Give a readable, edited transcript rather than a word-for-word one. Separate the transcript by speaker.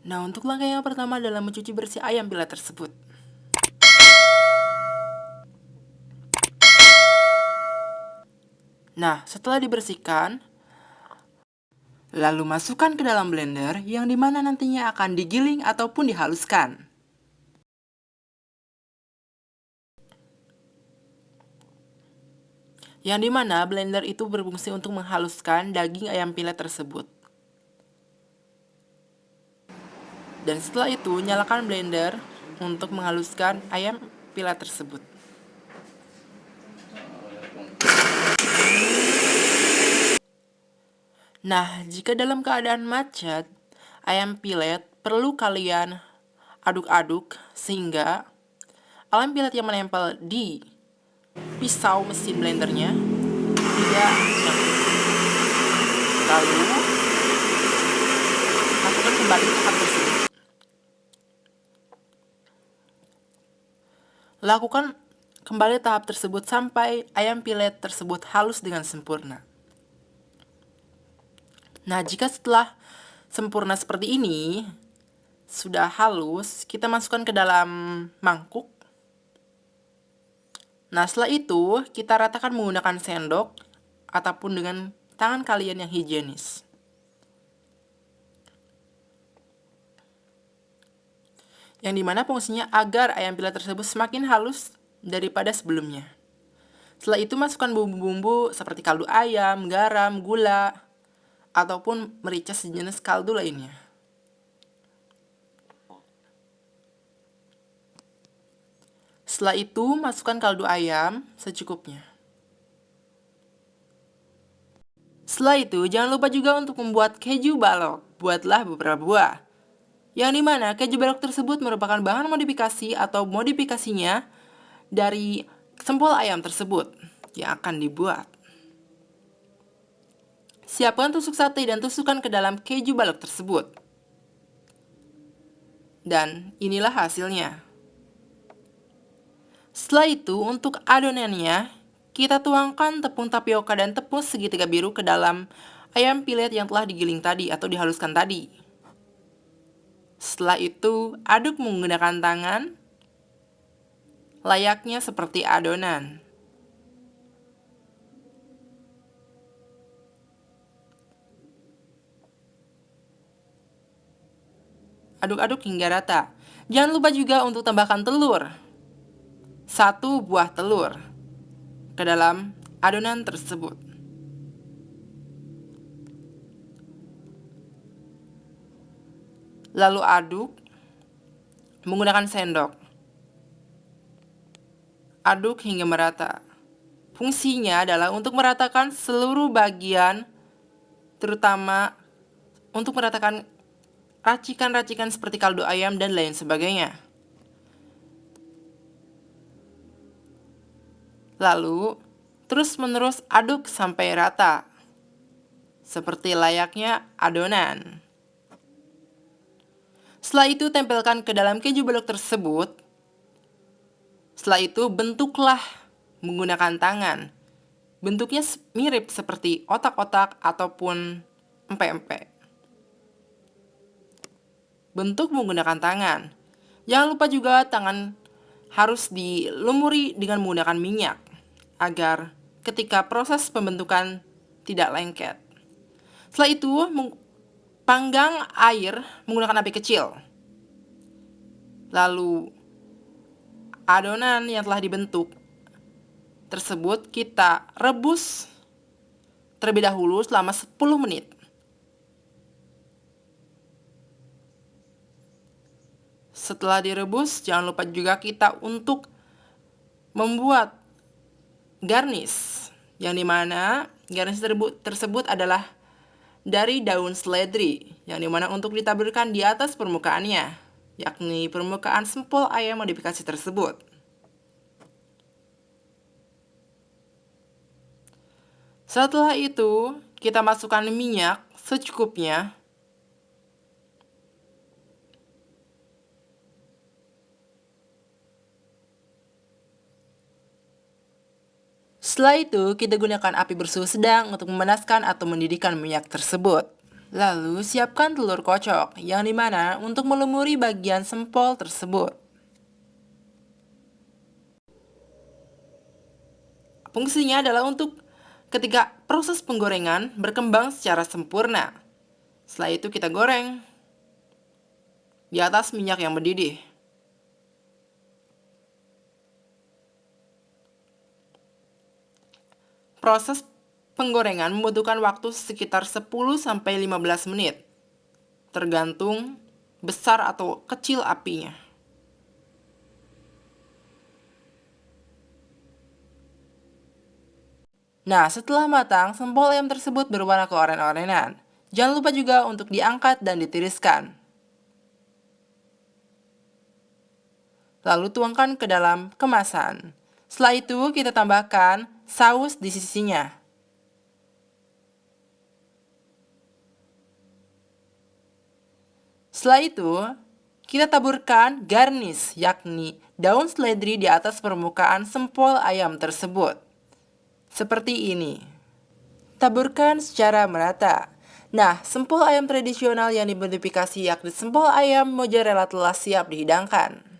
Speaker 1: Nah, untuk langkah yang pertama adalah mencuci bersih ayam pilet tersebut. Nah, setelah dibersihkan, lalu masukkan ke dalam blender yang dimana nantinya akan digiling ataupun dihaluskan. Yang dimana blender itu berfungsi untuk menghaluskan daging ayam pilet tersebut. Dan setelah itu, nyalakan blender untuk menghaluskan ayam pilet tersebut. Nah, jika dalam keadaan macet, ayam pilet perlu kalian aduk-aduk sehingga ayam pilet yang menempel di pisau mesin blendernya tidak nyangkut. Lalu, lakukan kembali tahap tersebut. Lakukan kembali tahap tersebut sampai ayam pilet tersebut halus dengan sempurna. Nah, jika setelah sempurna seperti ini, sudah halus, kita masukkan ke dalam mangkuk. Nah, setelah itu, kita ratakan menggunakan sendok ataupun dengan tangan kalian yang higienis. Yang dimana fungsinya agar ayam pilet tersebut semakin halus daripada sebelumnya. Setelah itu, masukkan bumbu-bumbu seperti kaldu ayam, garam, gula, ataupun merica sejenis kaldu lainnya. Setelah itu, masukkan kaldu ayam secukupnya. Setelah itu, jangan lupa juga untuk membuat keju balok. Buatlah beberapa buah. Yang dimana keju balok tersebut merupakan bahan modifikasi atau modifikasinya dari sempol ayam tersebut yang akan dibuat. Siapkan tusuk sate dan tusukkan ke dalam keju balok tersebut. Dan inilah hasilnya. Setelah itu, untuk adonannya, kita tuangkan tepung tapioka dan tepung segitiga biru ke dalam ayam pilet yang telah digiling tadi atau dihaluskan tadi. Setelah itu, aduk menggunakan tangan, layaknya seperti adonan. Aduk-aduk hingga rata. Jangan lupa juga untuk tambahkan telur. 1 buah telur ke dalam adonan tersebut. Lalu aduk menggunakan sendok. Aduk hingga merata. Fungsinya adalah untuk meratakan seluruh bagian, terutama untuk meratakan racikan-racikan seperti kaldu ayam dan lain sebagainya. Lalu, terus-menerus aduk sampai rata, seperti layaknya adonan. Setelah itu, tempelkan ke dalam keju balok tersebut. Setelah itu, bentuklah menggunakan tangan. Bentuknya mirip seperti otak-otak ataupun empek-empek. Bentuk menggunakan tangan. Jangan lupa juga tangan harus dilumuri dengan menggunakan minyak agar ketika proses pembentukan tidak lengket. Setelah itu, panggang air menggunakan api kecil. Lalu, adonan yang telah dibentuk tersebut kita rebus terlebih dahulu selama 10 menit. Setelah direbus, jangan lupa juga kita untuk membuat garnish, yang dimana garnish tersebut adalah dari daun seledri, yang dimana untuk ditaburkan di atas permukaannya, yakni permukaan sempol ayam modifikasi tersebut. Setelah itu, kita masukkan minyak secukupnya. Setelah itu, kita gunakan api bersuhu sedang untuk memanaskan atau mendidihkan minyak tersebut. Lalu siapkan telur kocok, yang dimana untuk melumuri bagian sempol tersebut. Fungsinya adalah untuk ketika proses penggorengan berkembang secara sempurna. Setelah itu kita goreng di atas minyak yang mendidih. Proses penggorengan membutuhkan waktu sekitar 10-15 menit, tergantung besar atau kecil apinya. Nah, setelah matang, sempol ayam tersebut berwarna keoren-orenan. Jangan lupa juga untuk diangkat dan ditiriskan. Lalu tuangkan ke dalam kemasan. Setelah itu, kita tambahkan saus di sisinya. Setelah itu, kita taburkan garnish, yakni daun seledri di atas permukaan sempol ayam tersebut. Seperti ini. Taburkan secara merata. Nah, sempol ayam tradisional yang dimodifikasi yakni sempol ayam mozzarella telah siap dihidangkan.